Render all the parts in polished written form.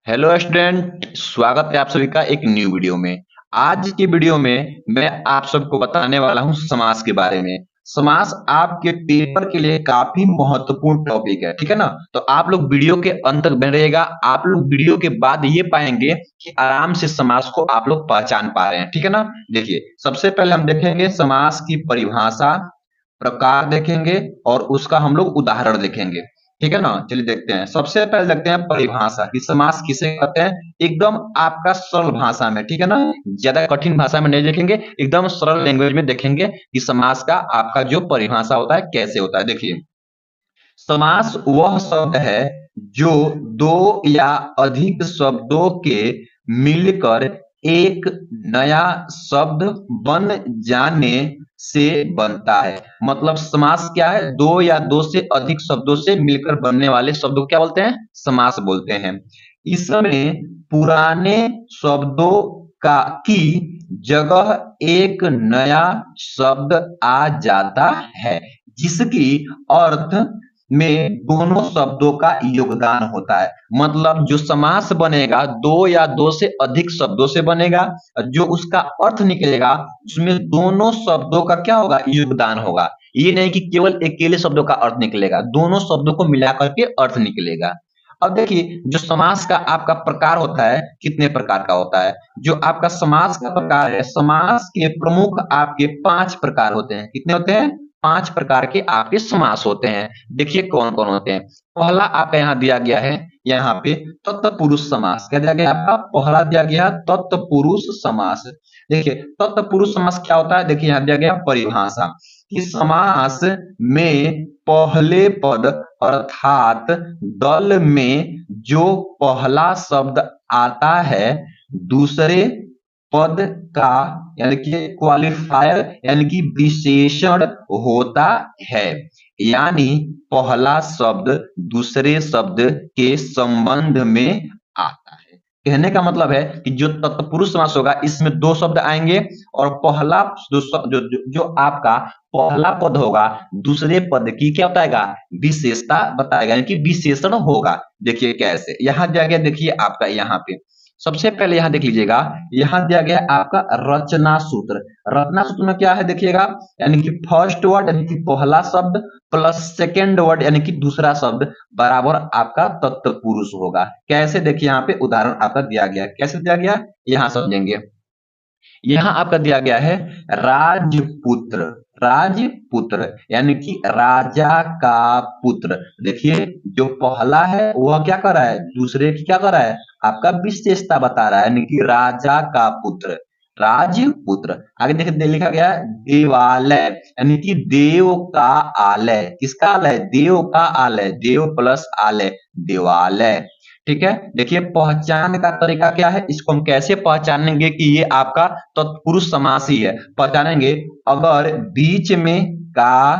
Hello student, स्वागत है आप सभी का एक न्यू वीडियो में। आज की वीडियो में मैं आप सबको बताने वाला हूं समास के बारे में। समास आपके पेपर के लिए काफी महत्वपूर्ण टॉपिक है, ठीक है ना। तो आप लोग वीडियो के अंत तक बने रहिएगा। आप लोग वीडियो के बाद ये पाएंगे कि आराम से समास को आप लोग पहचान पा रहे हैं, ठीक है ना। देखिए, सबसे पहले हम देखेंगे समास की परिभाषा, प्रकार देखेंगे और उसका हम लोग उदाहरण देखेंगे, ठीक है ना। चलिए देखते हैं। सबसे पहले देखते हैं परिभाषा कि समास किसे कहते हैं, एकदम आपका सरल भाषा में, ठीक है ना। ज्यादा कठिन भाषा में नहीं देखेंगे, एकदम सरल लैंग्वेज में देखेंगे कि समास का आपका जो परिभाषा होता है कैसे होता है। देखिए, समास वह शब्द है जो दो या अधिक शब्दों के मिलकर एक नया शब्द बन जाने से बनता है। मतलब समास क्या है, दो या दो से अधिक शब्दों से मिलकर बनने वाले शब्दों को क्या बोलते हैं, समास बोलते हैं। इसमें पुराने शब्दों का की जगह एक नया शब्द आ जाता है जिसकी अर्थ में दोनों शब्दों का योगदान होता है। मतलब जो समास बनेगा दो या दो से अधिक शब्दों से बनेगा, जो उसका अर्थ निकलेगा उसमें दोनों शब्दों का क्या होगा, योगदान होगा। ये नहीं कि केवल अकेले शब्दों का अर्थ निकलेगा, दोनों शब्दों को मिलाकर के अर्थ निकलेगा। अब देखिए, जो समास का आपका प्रकार होता है, कितने प्रकार का होता है। जो आपका समास का प्रकार है, समास के प्रमुख आपके 5 प्रकार होते हैं। कितने होते हैं, 5 प्रकार के आपके समास होते हैं। देखिए कौन कौन होते हैं। पहला आपका यहाँ दिया गया है, यहाँ पे तत्पुरुष समास। क्या दिया गया आपका, पहला दिया गया तत्पुरुष समास। देखिए तत्पुरुष समास क्या होता है, देखिए यहाँ दिया गया परिभाषा कि समास में पहले पद अर्थात दल में जो पहला शब्द आता है दूसरे पद का यानी कि क्वालिफायर यानी कि विशेषण होता है। यानी पहला शब्द दूसरे शब्द के संबंध में आता है। कहने का मतलब है कि जो तत्पुरुष समास होगा इसमें दो शब्द आएंगे और पहला जो आपका पहला पद होगा दूसरे पद की क्या बताएगा, विशेषता बताएगा, यानी कि विशेषण होगा। देखिए कैसे, यहाँ दिया गया, देखिए आपका यहाँ पे सबसे पहले यहाँ देख लीजिएगा, यहाँ दिया गया आपका रचना सूत्र। रचना सूत्र में क्या है देखिएगा, यानी कि फर्स्ट वर्ड यानी कि पहला शब्द प्लस सेकेंड वर्ड यानी कि दूसरा शब्द बराबर आपका तत्पुरुष होगा। कैसे, देखिए यहाँ पे उदाहरण आपका दिया गया, कैसे दिया गया यहाँ समझेंगे। यहाँ आपका दिया गया है राजपुत्र। राजपुत्र यानी कि राजा का पुत्र। देखिए जो पहला है वह क्या कर रहा है, दूसरे की क्या कर रहा है, आपका विशेषता बता रहा है, यानी कि राजा का पुत्र राजपुत्र। आगे देखिए लिखा गया है देवालय, यानी कि देव का आलय। किसका आलय, देव का आलय, देव प्लस आलय, देवालय। ठीक है। देखिए पहचान का तरीका क्या है, इसको हम कैसे पहचानेंगे कि ये आपका तत्पुरुष समास ही है। पहचानेंगे अगर बीच में का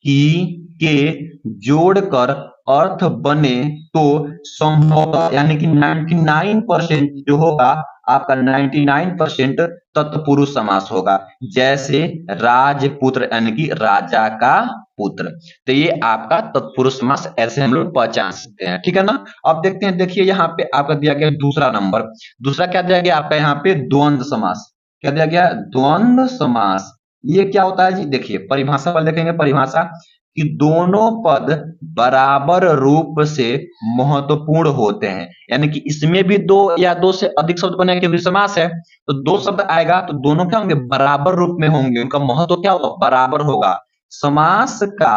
की के जोड़कर अर्थ बने तो संभव यानी कि 99% जो होगा आपका 99% तत्पुरुष समास होगा। जैसे राजपुत्र यानी कि राजा का पुत्र। तो ये आपका तत्पुरुष समास ऐसे हम लोग पहचान सकते हैं, ठीक है ना। अब देखते हैं, देखिए यहाँ पे आपका दिया गया दूसरा नंबर। दूसरा क्या दिया गया आपका यहाँ पे, द्वंद्व समास। क्या दिया गया, द्वंद्व समास। ये क्या होता है जी, देखिए परिभाषा पर देखेंगे। परिभाषा कि दोनों पद बराबर रूप से महत्वपूर्ण होते हैं, यानी कि इसमें भी दो या दो से अधिक शब्द बने, क्योंकि समास है तो दो शब्द आएगा तो दोनों क्या होंगे, बराबर रूप में होंगे, उनका महत्व क्या होगा, बराबर होगा। समास का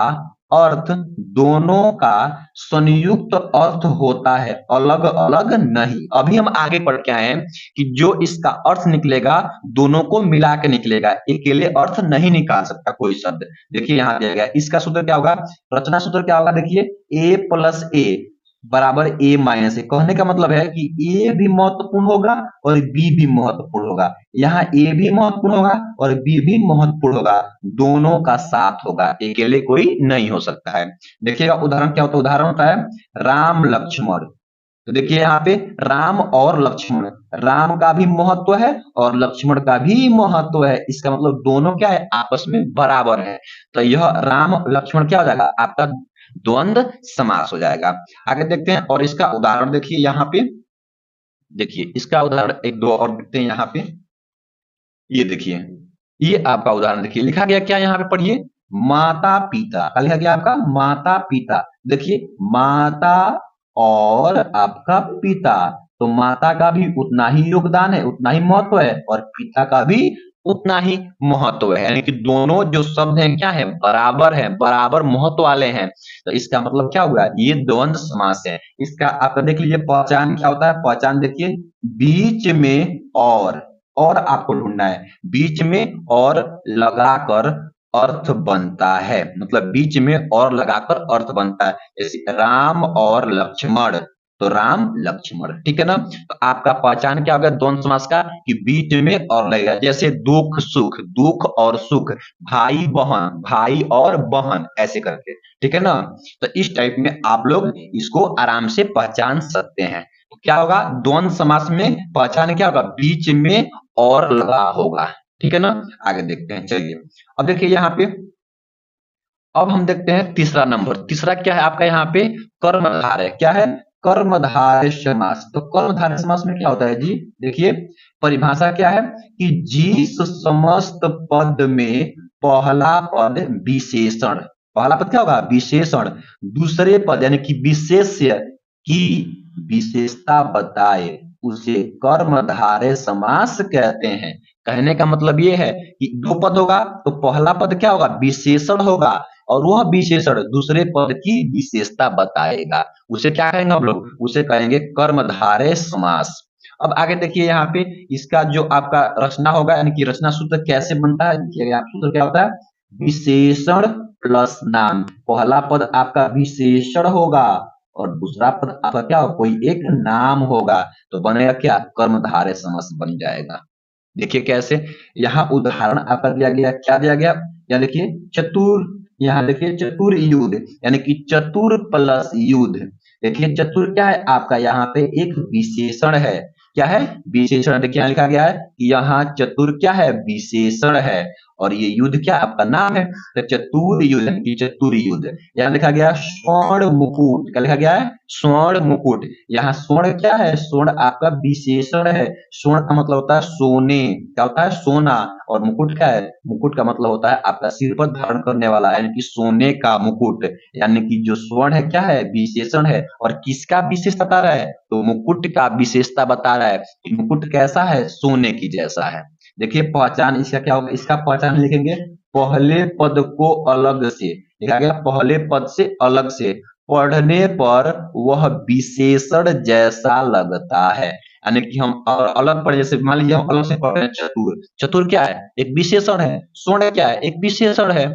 अर्थ दोनों का संयुक्त अर्थ होता है, अलग अलग नहीं। अभी हम आगे पढ़ के आए हैं कि जो इसका अर्थ निकलेगा दोनों को मिला के निकलेगा, अकेले अर्थ नहीं निकाल सकता कोई शब्द। देखिए यहाँ दिया गया, इसका सूत्र क्या होगा, रचना सूत्र क्या होगा, देखिए ए प्लस ए बराबर ए माइनस ए। कहने का मतलब है कि ए भी महत्वपूर्ण होगा और बी भी महत्वपूर्ण होगा। यहाँ ए भी महत्वपूर्ण होगा और बी भी महत्वपूर्ण होगा, दोनों का साथ होगा, अकेले कोई नहीं हो सकता है। देखिएगा उदाहरण क्या होता है, उदाहरण होता है राम लक्ष्मण। तो देखिए यहाँ पे राम और लक्ष्मण, राम का भी महत्व है और लक्ष्मण का भी महत्व है। इसका मतलब दोनों क्या है, आपस में बराबर है। तो यह राम लक्ष्मण क्या हो जाएगा, आपका द्वंद्व समास हो जाएगा। आगे देखते हैं और इसका उदाहरण देखिए यहाँ पे। देखिए इसका उदाहरण एक दो और देखते हैं यहाँ पे। ये देखिए, ये आपका उदाहरण देखिए, लिखा गया क्या यहाँ पे पढ़िए, माता पिता। क्या लिखा गया आपका, माता पिता। देखिए माता और आपका पिता, तो माता का भी उतना ही योगदान है, उतना ही महत्व है, और पिता का भी उतना ही महत्व है, यानी कि दोनों जो शब्द हैं क्या है, बराबर है, बराबर महत्व वाले हैं। तो इसका मतलब क्या हुआ, ये द्वंद्व समास है। इसका आप देख लीजिए पहचान क्या होता है, पहचान देखिए, बीच में और आपको ढूंढना है, बीच में और लगाकर अर्थ बनता है, मतलब बीच में और लगाकर अर्थ बनता है, जैसे राम और लक्ष्मण, तो राम लक्ष्मण, ठीक है ना। तो आपका पहचान क्या होगा द्वंद्व समास का, कि बीच में और लगेगा, जैसे दुख सुख, दुख और सुख, भाई बहन, भाई और बहन, ऐसे करके, ठीक है ना। तो इस टाइप में आप लोग इसको आराम से पहचान सकते हैं। तो क्या होगा, द्वंद्व समास में पहचान क्या होगा, बीच में और लगा होगा, ठीक है ना। आगे देखते हैं, चलिए अब देखिए यहाँ पे, अब हम देखते हैं तीसरा नंबर। तीसरा क्या है आपका यहाँ पे, कर्मधारय। क्या है, कर्मधारय समास। तो कर्मधारय समास में क्या होता है जी, देखिए परिभाषा क्या है, कि जिस समस्त पद में पहला पद विशेषण, पहला पद क्या होगा, विशेषण, दूसरे पद यानी कि विशेष्य की विशेषता बताए, उसे कर्मधारय समास कहते हैं। कहने का मतलब ये है कि दो पद होगा, तो पहला पद क्या होगा, विशेषण होगा, और वह विशेषण दूसरे पद की विशेषता बताएगा, उसे क्या कहेंगे हम लोग, उसे कहेंगे कर्मधारय समास। अब आगे देखिए यहाँ पे, इसका जो आपका रचना होगा, यानी कि रचना सूत्र कैसे बनता है, देखिए यहाँ सूत्र क्या होता है, विशेषण प्लस नाम। पहला पद आपका विशेषण होगा, और दूसरा पद आपका क्या होगा, कोई एक नाम होगा, तो बनेगा क्या, कर्मधारय समास बन जाएगा। देखिए कैसे, यहाँ उदाहरण आपका दिया गया, क्या दिया गया, या देखिए चतुर, यहाँ देखिए चतुर युद्ध, यानी कि चतुर प्लस युद्ध। देखिए चतुर क्या है आपका, यहाँ पे एक विशेषण है, क्या है, विशेषण। देखिए यहाँ लिखा गया है कि यहाँ चतुर क्या है, विशेषण है, और ये युद्ध क्या आपका नाम है, तो चतुर युद्ध, यानी कि चतुर युद्ध। यहाँ लिखा गया स्वर्ण मुकुट, क्या लिखा गया है, स्वर्ण मुकुट। यहाँ स्वर्ण क्या है, स्वर्ण आपका विशेषण है, स्वर्ण का मतलब होता है सोने, क्या होता है, सोना, और मुकुट क्या है, मुकुट का मतलब होता है आपका सिर पर धारण करने वाला, यानी कि सोने का मुकुट। यानी कि जो स्वर्ण है क्या है, विशेषण है, और किसका विशेष बता रहा है, तो मुकुट का विशेषता बता रहा है कि मुकुट कैसा है, सोने की जैसा है। देखिए पहचान इसका क्या होगा, इसका पहचान लिखेंगे, पहले पद को अलग से, लिखा गया पहले पद से अलग से, पढ़ने पर वह विशेषण जैसा लगता है। यानी कि हम और अलग पढ़े, जैसे मान लीजिए हम अलग से पढ़ रहे हैं चतुर, चतुर क्या है, एक विशेषण है, स्वर्ण क्या है, एक विशेषण है,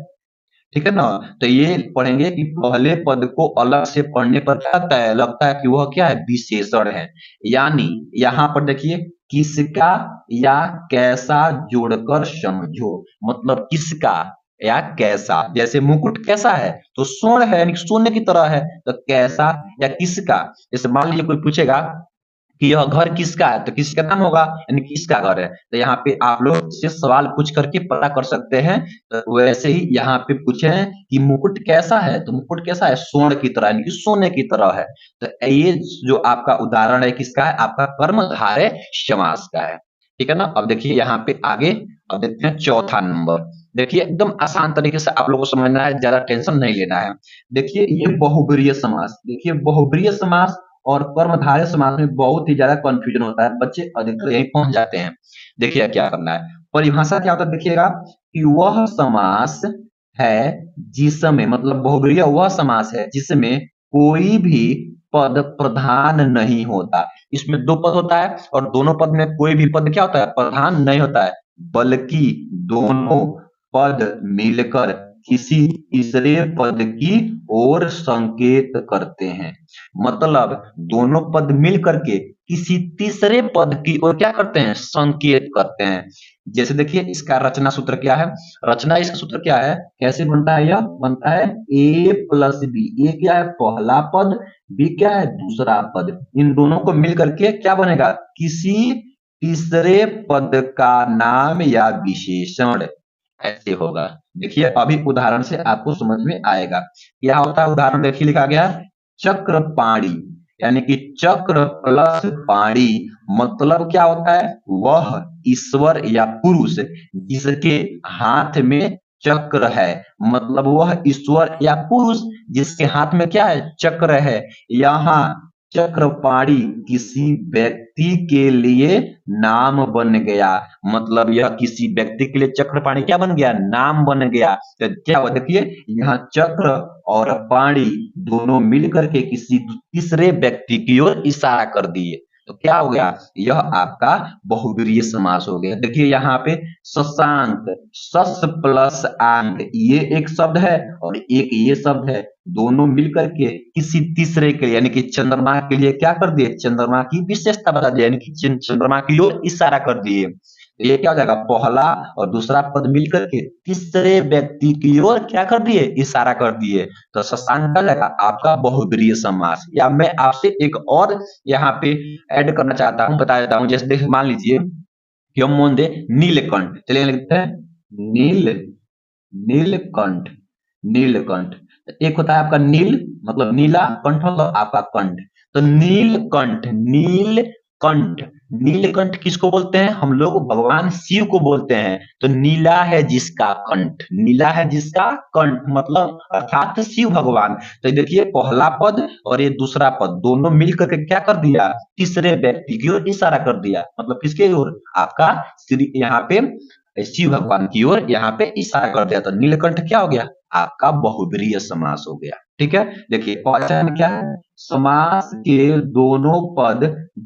ठीक है ना। तो ये पढ़ेंगे कि पहले पद को अलग से पढ़ने पर क्या लगता है कि वह क्या है, विशेषण है। यानी यहाँ पर देखिए, किसका या कैसा जोड़कर समझो, मतलब किसका या कैसा, जैसे मुकुट कैसा है, तो स्वर्ण है, यानी सोने की तरह है, तो कैसा या किसका। जैसे मान लीजिए कोई पूछेगा कि यह घर किसका है, तो किसका नाम होगा, यानी किसका घर है, तो यहाँ पे आप लोग से सवाल पूछ करके पता कर सकते हैं। तो वैसे ही यहाँ पे पूछे हैं कि मुकुट कैसा है, तो मुकुट कैसा है, स्वर्ण की तरह, यानी कि सोने की तरह है। तो ये जो आपका उदाहरण है किसका है, आपका कर्मधारय समास का है, ठीक है ना। अब देखिए यहाँ पे आगे, अब देखते हैं चौथा नंबर। देखिए एकदम आसान तरीके से आप लोगों को समझना है, ज्यादा टेंशन नहीं लेना है। देखिए ये बहुब्रीहि समास, देखिए बहुब्रीहि समास और कर्मधारय समास में बहुत ही ज्यादा कंफ्यूजन होता है, बच्चे अधिकतर यही पहुंच जाते हैं। देखिए क्या करना है, परिभाषा क्या होता है, देखिएगा कि वह समास है जिसमें, मतलब बहुब्रीहि वह समास है जिसमें कोई भी पद प्रधान नहीं होता। इसमें दो पद होता है, और दोनों पद में कोई भी पद क्या होता है, प्रधान नहीं होता है, बल्कि दोनों पद मिलकर किसी तीसरे पद की ओर संकेत करते हैं। मतलब दोनों पद मिल करके किसी तीसरे पद की ओर क्या करते हैं, संकेत करते हैं। जैसे देखिए इसका रचना सूत्र क्या है, रचना इसका सूत्र क्या है, कैसे बनता है, यह बनता है ए प्लस बी। ए क्या है, पहला पद, बी क्या है, दूसरा पद, इन दोनों को मिल करके क्या बनेगा, किसी तीसरे पद का नाम या विशेषण, ऐसे होगा। देखिए अभी उदाहरण से आपको समझ में आएगा। क्या होता है उदाहरण, देखिए लिखा गया चक्रपाणी, यानी कि चक्र प्लस पाणी मतलब क्या होता है? वह ईश्वर या पुरुष जिसके हाथ में चक्र है, मतलब वह ईश्वर या पुरुष जिसके हाथ में क्या है? चक्र है। यहाँ चक्रपाणी किसी व्यक्ति के लिए नाम बन गया, मतलब यह किसी व्यक्ति के लिए चक्रपाणी क्या बन गया? नाम बन गया। तो क्या हुआ देखिए, यहाँ चक्र और पाणी दोनों मिलकर के किसी तीसरे व्यक्ति की ओर इशारा कर दिए, तो क्या हो गया? यह आपका बहुब्रीहि समास हो गया। देखिए यहाँ पे शशांक, शस प्लस आंक, ये एक शब्द है और एक ये शब्द है, दोनों मिलकर के किसी तीसरे के लिए यानी कि चंद्रमा के लिए क्या कर दिए? चंद्रमा की विशेषता बता दिया, यानी कि चंद्रमा की ओर इशारा कर दिए। तो ये क्या हो जाएगा? पहला और दूसरा पद मिलकर के तीसरे व्यक्ति की ओर क्या कर दिए? इशारा कर दिए। तो शशांक का जाएगा आपका बहुब्रीहि समास। या मैं आपसे एक और यहाँ पे ऐड करना चाहता हूँ, बता देता हूँ। जैसे देखिए मान लीजिए कि हम मोन दे नीलकंठ, चलिए लिखते हैं नीलकंठ, नीलकंठ। एक होता है आपका नील मतलब नीला, कंठ मतलब आपका कंठ। तो नीलकंठ, नीलकंठ, नीलकंठ किसको बोलते हैं? हम लोग भगवान शिव को बोलते हैं। तो नीला है जिसका कंठ, नीला है जिसका कंठ मतलब अर्थात शिव भगवान। तो देखिए पहला पद और ये दूसरा पद दोनों मिलकर के क्या कर दिया? तीसरे व्यक्ति की ओर इशारा कर दिया, मतलब किसके ओर? आपका श्री यहाँ पे शिव भगवान की ओर यहाँ पे इशारा कर दिया। तो नीलकंठ क्या हो गया? आपका बहुब्रीहि समास हो गया। ठीक है, देखिए पहचान क्या है? समास के दोनों पद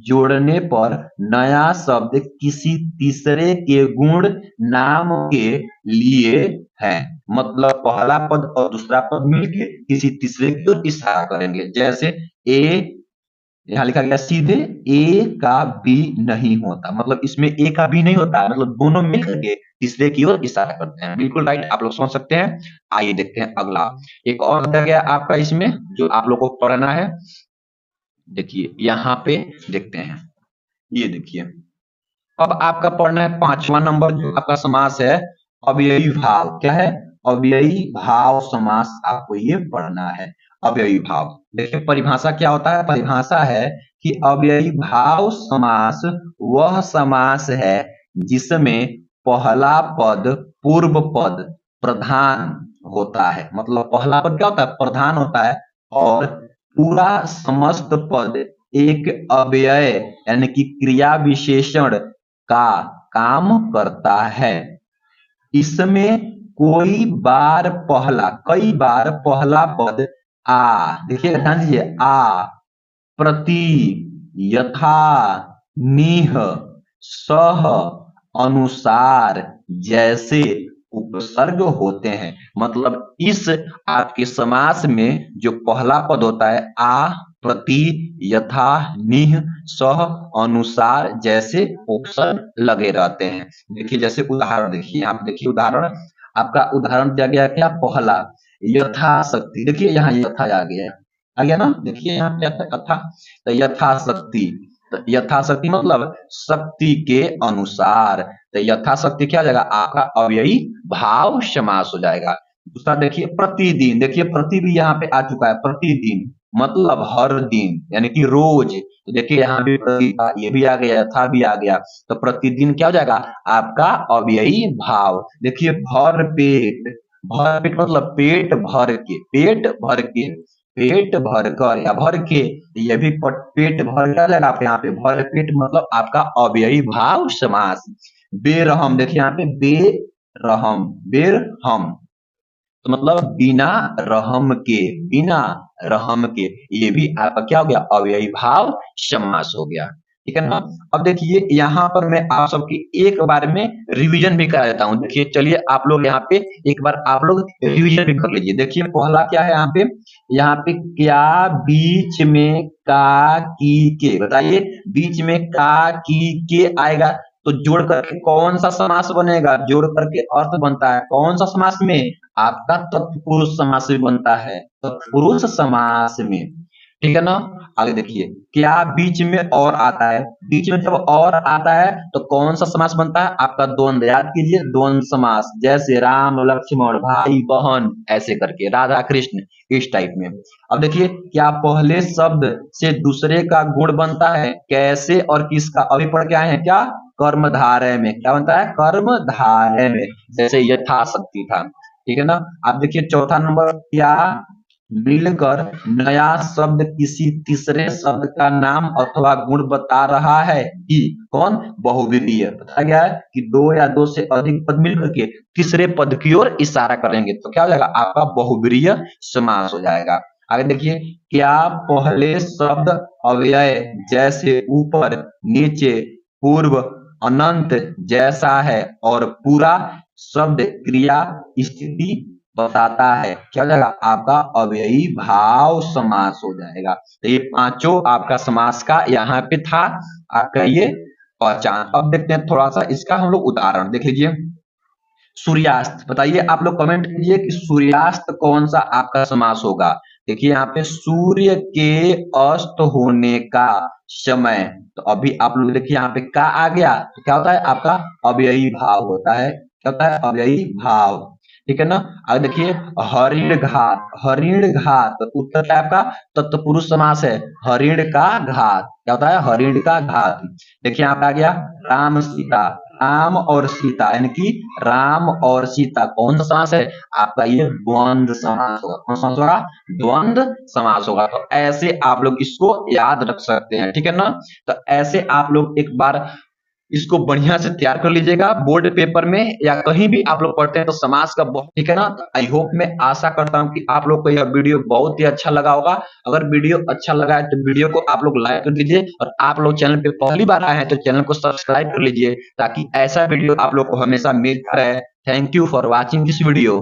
जोड़ने पर नया शब्द किसी तीसरे के गुण नाम के लिए है, मतलब पहला पद और दूसरा पद मिलके किसी तीसरे की ओर इशारा करेंगे। जैसे ए, यहाँ लिखा गया सीधे ए का बी नहीं होता, मतलब इसमें ए का बी नहीं होता, मतलब दोनों मिलकर के तीसरे की ओर इशारा करते हैं। बिल्कुल राइट, आप लोग समझ सकते हैं। आइए देखते हैं अगला। एक और दिया गया आपका इसमें जो आप लोग को पढ़ना है। देखिए यहाँ पे देखते हैं, ये देखिए अब आपका पढ़ना है 5वां नंबर जो आपका समास है अव्ययी भाव। क्या है? अव्ययी भाव समास आपको ये पढ़ना है। अव्ययी भाव, देखिए परिभाषा क्या होता है? परिभाषा है कि अव्ययी भाव समास वह समास है जिसमें पहला पद पूर्व पद प्रधान होता है, मतलब पहला पद क्या होता है? प्रधान होता है, और पूरा समस्त पद एक अव्यय यानी कि क्रिया विशेषण का काम करता है। इसमें कई बार पहला पद आ, देखिए ध्यान दीजिए, आ, प्रति, यथा, निह, सह, अनुसार जैसे उपसर्ग होते हैं। मतलब इस आपके समास में जो पहला पद होता है आ, प्रति, यथा, निह, सह, अनुसार जैसे उपसर्ग लगे रहते हैं। देखिए जैसे उदाहरण देखिए, यहाँ पे देखिए उदाहरण, आपका उदाहरण दिया गया क्या? पहला यथाशक्ति, देखिए यहाँ यथा आ गया ना, देखिए यहाँ पे यथा, तो यथाशक्ति, तो यथाशक्ति मतलब शक्ति के अनुसार। तो यथाशक्ति क्या हो जाएगा? आपका अव्ययी भाव समास हो जाएगा। दूसरा देखिए प्रतिदिन, देखिए प्रति भी यहाँ पे आ चुका है, प्रतिदिन मतलब हर दिन यानी कि रोज। तो देखिए यहाँ भी प्रति था, ये भी आ गया, यथा भी आ गया। तो प्रतिदिन क्या हो जाएगा? आपका अव्ययी भाव। देखिए भर पेट, भर पेट मतलब पेट भर के, पेट भर के, पेट भर कर या भर के, ये भी पेट भर क्या जाएगा आप यहाँ पे? भर पेट मतलब आपका अव्ययी भाव समास। बेरहम, देखिए यहाँ पे बेरहम, बेरहम तो मतलब बिना रहम के, बिना रहम के, ये भी आपका क्या हो गया? अव्ययी भाव समास हो गया। ठीक है ना? अब देखिए यहाँ पर मैं आप सबकी एक बार में रिवीजन भी करा देता हूँ। देखिए चलिए आप लोग यहाँ पे एक बार आप लोग रिवीजन भी कर लीजिए। देखिए पहला क्या है यहाँ पे क्या बीच में का की के, बताइए बीच में का की के आएगा तो जोड़ करके कौन सा समास बनेगा? जोड़ करके अर्थ बनता है कौन सा समास में? आपका तत्पुरुष समास भी बनता है, तत्पुरुष समास में। ठीक है ना। आगे देखिए, क्या बीच में और आता है? बीच में जब और आता है तो कौन सा समास बनता है? आपका द्वंद, याद कीजिए, द्वंद समास, जैसे राम लक्ष्मण, भाई बहन, ऐसे करके, राधा कृष्ण, इस टाइप में। अब देखिए, क्या पहले शब्द से दूसरे का गुण बनता है? कैसे और किसका? अभी पढ़ के आए हैं क्या? कर्मधारय में। क्या बनता है? कर्मधारय में, जैसे यथाशक्ति था। ठीक है ना। आप देखिए चौथा नंबर, क्या मिलकर नया शब्द किसी तीसरे शब्द का नाम अथवा गुण बता रहा है कि कौन? बहुविधीय। बताया गया है कि दो या दो से अधिक पद मिलकर के तीसरे पद की ओर इशारा करेंगे तो क्या हो जाएगा? आपका बहुब्रीहि समास हो जाएगा। आगे देखिए, क्या पहले शब्द अव्यय जैसे ऊपर, नीचे, पूर्व, अनंत जैसा है और पूरा शब्द क्रिया स्थिति बताता है? क्या हो जाएगा? आपका अव्ययी भाव समास हो जाएगा। तो ये पांचों आपका समास का यहाँ पे था, आपका ये पहचान। अब देखते हैं थोड़ा सा इसका हम लोग उदाहरण देख लीजिए। सूर्यास्त, बताइए आप लोग कमेंट कीजिए कि सूर्यास्त कौन सा आपका समास होगा। देखिए यहाँ पे सूर्य के अस्त होने का समय, तो अभी आप लोग देखिए यहाँ पे का आ गया तो क्या होता है? आपका अव्ययी भाव होता है। क्या होता है? अव्ययी भाव। ठीक है ना। अब देखिए, हरिण घात, हरिण घात उत्तर क्या आपका? तत्पुरुष समास है, हरिण का घात। क्या होता है? हरिण का घात। देखिए यहाँ पे आ गया राम सीता, राम और सीता, यानी कि राम और सीता कौन सा समास है? आपका ये द्वंद्व समास होगा। कौन सा समास होगा? द्वंद्व समास होगा। तो ऐसे आप लोग इसको याद रख सकते हैं। ठीक है ना। तो ऐसे आप लोग एक बार इसको बढ़िया से तैयार कर लीजिएगा बोर्ड पेपर में या कहीं भी आप लोग पढ़ते हैं तो समास का बहुत। ठीक है ना। आई होप, मैं आशा करता हूं कि आप लोग को यह वीडियो बहुत ही अच्छा लगा होगा। अगर वीडियो अच्छा लगा है तो वीडियो को आप लोग लाइक कर दीजिए और आप लोग चैनल पे पहली बार आए हैं तो चैनल को सब्सक्राइब कर लीजिए ताकि ऐसा वीडियो आप लोग को हमेशा मिलता रहे। Thank you for watching this video.